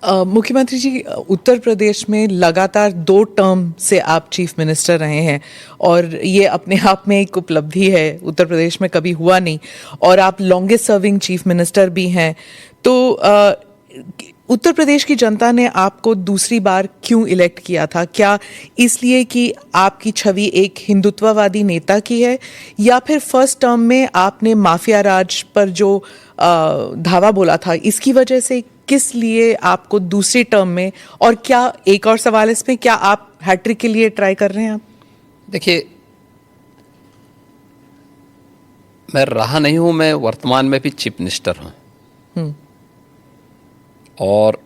मुख्यमंत्री जी, उत्तर प्रदेश में लगातार 2 टर्म से आप चीफ मिनिस्टर रहे हैं और ये अपने आप में एक उपलब्धि है, उत्तर प्रदेश में कभी हुआ नहीं। और आप लॉन्गेस्ट सर्विंग चीफ मिनिस्टर भी हैं। तो उत्तर प्रदेश की जनता ने आपको दूसरी बार क्यों इलेक्ट किया था? क्या इसलिए कि आपकी छवि एक हिंदुत्ववादी नेता की है, या फिर फर्स्ट टर्म में आपने माफिया राज पर जो धावा बोला था इसकी वजह से? किस लिए आपको दूसरी टर्म में? और क्या, एक और सवाल इसमें, क्या आप हैट्रिक के लिए ट्राई कर रहे हैं आप? देखिए, मैं रहा नहीं हूं, मैं वर्तमान में भी चीफ मिनिस्टर हूं। और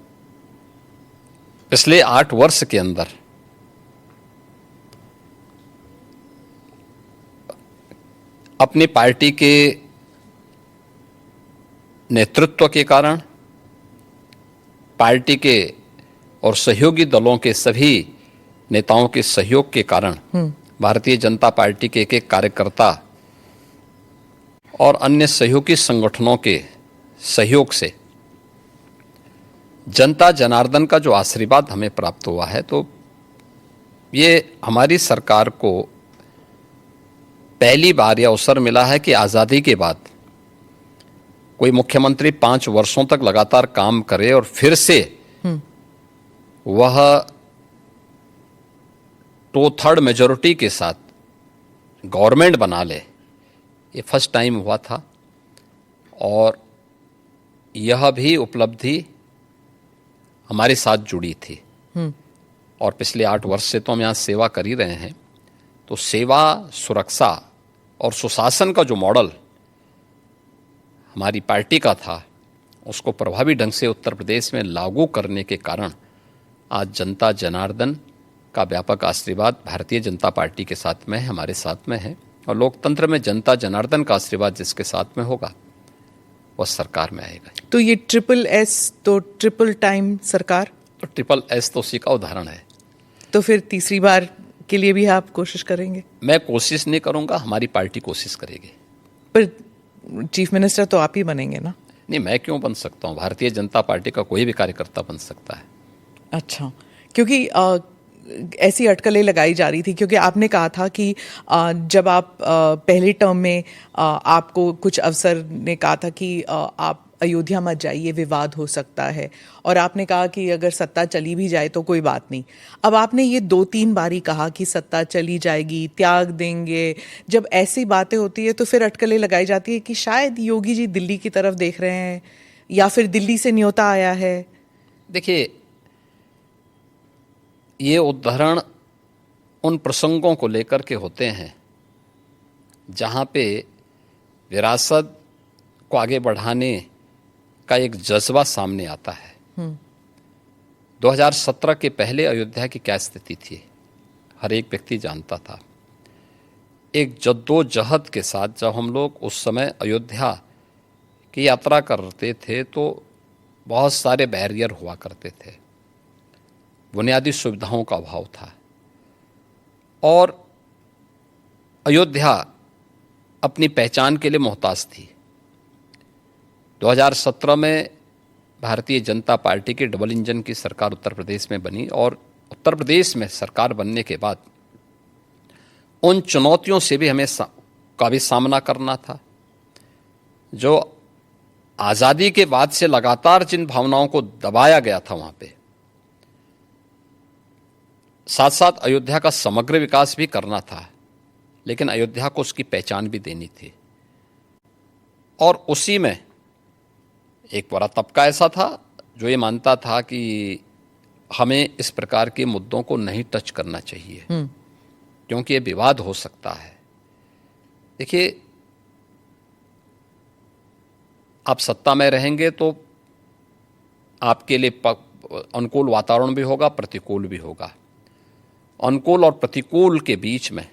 पिछले 8 वर्ष के अंदर अपनी पार्टी के नेतृत्व के कारण, पार्टी के और सहयोगी दलों के सभी नेताओं के सहयोग के कारण, भारतीय जनता पार्टी के एक कार्यकर्ता और अन्य सहयोगी संगठनों के सहयोग से जनता जनार्दन का जो आशीर्वाद हमें प्राप्त हुआ है, तो ये हमारी सरकार को पहली बार यह अवसर मिला है कि आज़ादी के बाद कोई मुख्यमंत्री 5 वर्षों तक लगातार काम करे और फिर से वह 2/3 मेजॉरिटी के साथ गवर्नमेंट बना ले। ये फर्स्ट टाइम हुआ था और यह भी उपलब्धि हमारे साथ जुड़ी थी। और पिछले 8 वर्ष से तो हम यहाँ सेवा कर ही रहे हैं। तो सेवा, सुरक्षा और सुशासन का जो मॉडल हमारी पार्टी का था, उसको प्रभावी ढंग से उत्तर प्रदेश में लागू करने के कारण आज जनता जनार्दन का व्यापक आशीर्वाद भारतीय जनता पार्टी के साथ में है, हमारे साथ में है। और लोकतंत्र में जनता जनार्दन का आशीर्वाद जिसके साथ में होगा वह सरकार में आएगा। तो ये ट्रिपल एस, तो ट्रिपल टाइम सरकार, तो ट्रिपल एस तो उसी का उदाहरण है। तो फिर तीसरी बार के लिए भी आप कोशिश करेंगे? मैं कोशिश नहीं करूंगा, हमारी पार्टी कोशिश करेगी। पर चीफ मिनिस्टर तो आप ही बनेंगे ना? नहीं, मैं क्यों बन सकता हूं? भारतीय जनता पार्टी का कोई भी कार्यकर्ता बन सकता है। अच्छा, क्योंकि ऐसी अटकलें लगाई जा रही थी, क्योंकि आपने कहा था कि जब आप पहले टर्म में आपको कुछ अफसर ने कहा था कि आप अयोध्या मत जाइए, विवाद हो सकता है, और आपने कहा कि अगर सत्ता चली भी जाए तो कोई बात नहीं। अब आपने ये 2-3 बारी कहा कि सत्ता चली जाएगी, त्याग देंगे। जब ऐसी बातें होती है तो फिर अटकलें लगाई जाती है कि शायद योगी जी दिल्ली की तरफ देख रहे हैं, या फिर दिल्ली से न्योता आया है। देखिए, ये उदाहरण उन प्रसंगों को लेकर के होते हैं जहाँ पे विरासत को आगे बढ़ाने का एक जज्बा सामने आता है। 2017 के पहले अयोध्या की क्या स्थिति थी, हर एक व्यक्ति जानता था। एक जद्दोजहद के साथ जब हम लोग उस समय अयोध्या की यात्रा करते थे तो बहुत सारे बैरियर हुआ करते थे, बुनियादी सुविधाओं का अभाव था, और अयोध्या अपनी पहचान के लिए मोहताज थी। 2017 में भारतीय जनता पार्टी की डबल इंजन की सरकार उत्तर प्रदेश में बनी, और उत्तर प्रदेश में सरकार बनने के बाद उन चुनौतियों से भी हमें का भी सामना करना था, जो आज़ादी के बाद से लगातार जिन भावनाओं को दबाया गया था वहाँ पे। साथ साथ अयोध्या का समग्र विकास भी करना था, लेकिन अयोध्या को उसकी पहचान भी देनी थी। और उसी में एक बड़ा तबका ऐसा था जो ये मानता था कि हमें इस प्रकार के मुद्दों को नहीं टच करना चाहिए, क्योंकि ये विवाद हो सकता है। देखिए, आप सत्ता में रहेंगे तो आपके लिए अनुकूल वातावरण भी होगा, प्रतिकूल भी होगा। अनुकूल और प्रतिकूल के बीच में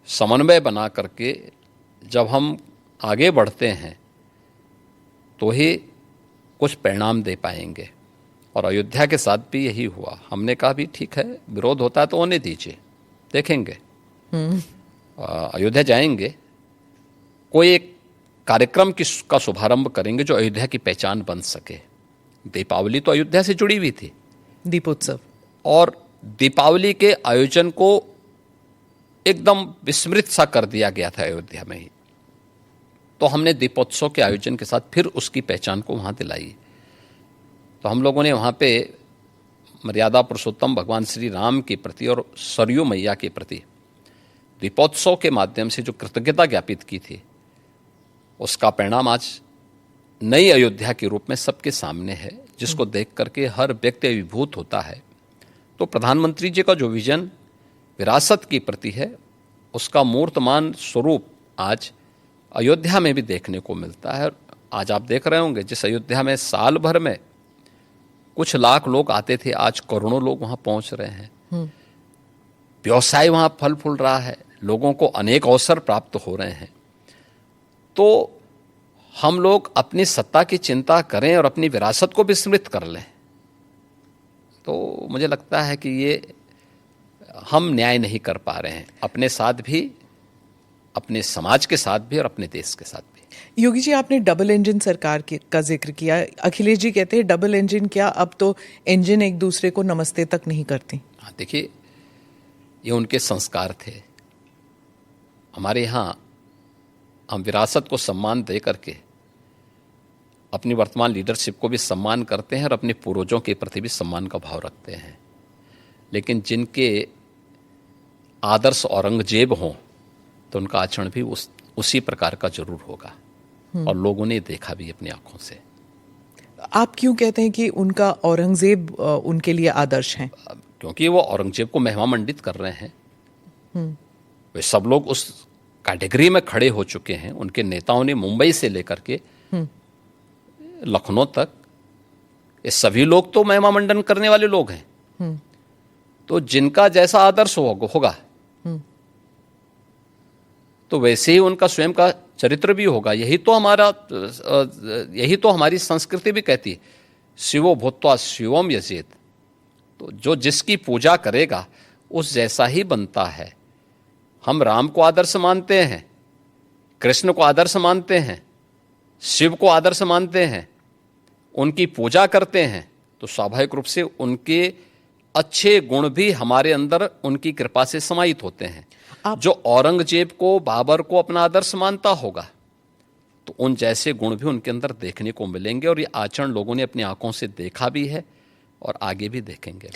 समन्वय बना करके जब हम आगे बढ़ते हैं तो ही कुछ परिणाम दे पाएंगे। और अयोध्या के साथ भी यही हुआ। हमने कहा भी ठीक है, विरोध होता है तो होने दीजिए, देखेंगे। अयोध्या जाएंगे, कोई एक कार्यक्रम का शुभारंभ करेंगे जो अयोध्या की पहचान बन सके। दीपावली तो अयोध्या से जुड़ी हुई थी दीपोत्सव। और दीपावली के आयोजन को एकदम विस्मृत सा कर दिया गया था अयोध्या में ही। तो हमने दीपोत्सव के आयोजन के साथ फिर उसकी पहचान को वहाँ दिलाई। तो हम लोगों ने वहाँ पे मर्यादा पुरुषोत्तम भगवान श्री राम के प्रति और सरयू मैया के प्रति दीपोत्सव के माध्यम से जो कृतज्ञता ज्ञापित की थी, उसका परिणाम आज नई अयोध्या के रूप में सबके सामने है, जिसको देख करके हर व्यक्ति अभिभूत होता है। तो प्रधानमंत्री जी का जो विजन विरासत के प्रति है, उसका मूर्तमान स्वरूप आज अयोध्या में भी देखने को मिलता है। आज आप देख रहे होंगे, जिस अयोध्या में साल भर में कुछ लाख लोग आते थे, आज करोड़ों लोग वहां पहुंच रहे हैं। व्यवसाय वहां फल फूल रहा है, लोगों को अनेक अवसर प्राप्त हो रहे हैं। तो हम लोग अपनी सत्ता की चिंता करें और अपनी विरासत को विस्मृत कर लें, तो मुझे लगता है कि ये हम न्याय नहीं कर पा रहे हैं, अपने साथ भी, अपने समाज के साथ भी और अपने देश के साथ भी। योगी जी, आपने डबल इंजन सरकार का जिक्र किया। अखिलेश जी कहते हैं डबल इंजन क्या, अब तो इंजन एक दूसरे को नमस्ते तक नहीं करती। हाँ, देखिए, ये उनके संस्कार थे। हमारे यहाँ हम विरासत को सम्मान दे करके अपनी वर्तमान लीडरशिप को भी सम्मान करते हैं और अपने पूर्वजों के प्रति भी सम्मान का भाव रखते हैं। लेकिन जिनके आदर्श औरंगजेब हों तो उनका आचरण भी उसी प्रकार का जरूर होगा, और लोगों ने देखा भी अपनी आंखों से। आप क्यों कहते हैं कि उनका औरंगजेब उनके लिए आदर्श हैं? क्योंकि वो औरंगजेब को महिमा मंडित कर रहे हैं। वे सब लोग उस कैटेगरी में खड़े हो चुके हैं। उनके नेताओं ने मुंबई से लेकर के लखनऊ तक, ये सभी लोग तो महिमा मंडन करने वाले लोग हैं। तो जिनका जैसा आदर्श होगा तो वैसे ही उनका स्वयं का चरित्र भी होगा। यही तो हमारी संस्कृति भी कहती है, शिवो भूत्वा शिवम यजेत। तो जो जिसकी पूजा करेगा उस जैसा ही बनता है। हम राम को आदर्श मानते हैं, कृष्ण को आदर्श मानते हैं, शिव को आदर्श मानते हैं, उनकी पूजा करते हैं, तो स्वाभाविक रूप से उनके अच्छे गुण भी हमारे अंदर उनकी कृपा से समाहित होते हैं। जो औरंगजेब को, बाबर को अपना आदर्श मानता होगा, तो उन जैसे गुण भी उनके अंदर देखने को मिलेंगे, और ये आचरण लोगों ने अपनी आंखों से देखा भी है और आगे भी देखेंगे।